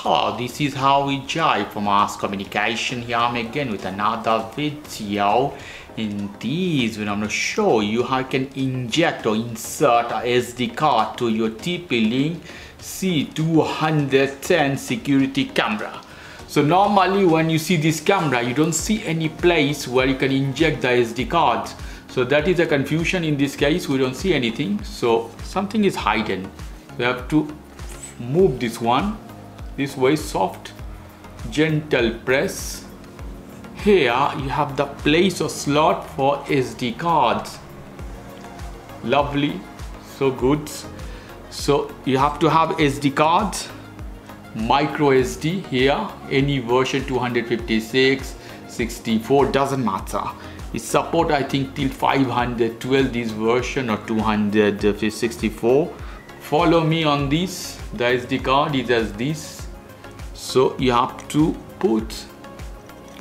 this is how we jive for mass communication. Here I'm again with another video. In this video I'm going to show you how you can inject or insert a SD card to your TP-Link C210 security camera. So normally when you see this camera, you don't see any place where you can inject the SD cards. So that is a confusion. In this case we don't see anything, so something is hidden. We have to move this one this way, soft gentle press. Here you have the place or slot for SD cards. Lovely, so good. So you have to have SD cards, micro SD here, any version 256, 64, doesn't matter. It support I think till 512 this version or 264. Follow me on this. The SD card is as this, so you have to put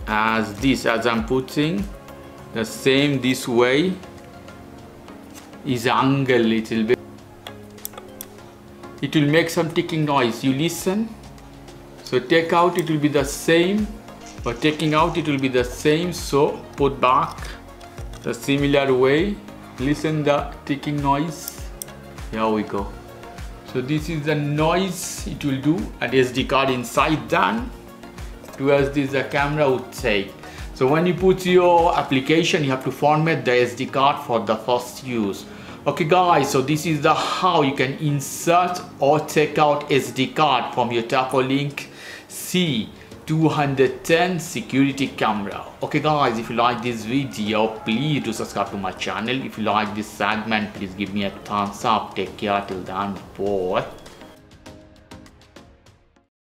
as this, as I'm putting the same this way. Is angle little bit, it will make some ticking noise. You listen. So take out, it will be the same, but taking out it will be the same. So put back the similar way. Listen the ticking noise. Here we go. So this is the noise it will do, and SD card inside done. Do as this the camera would take. So when you put your application, you have to format the SD card for the first use. Okay guys, so this is the how you can insert or take out SD card from your Tapo Link C210 security camera. Okay guys, if you like this video, please do subscribe to my channel. If you like this segment, please give me a thumbs up. Take care till then, bye.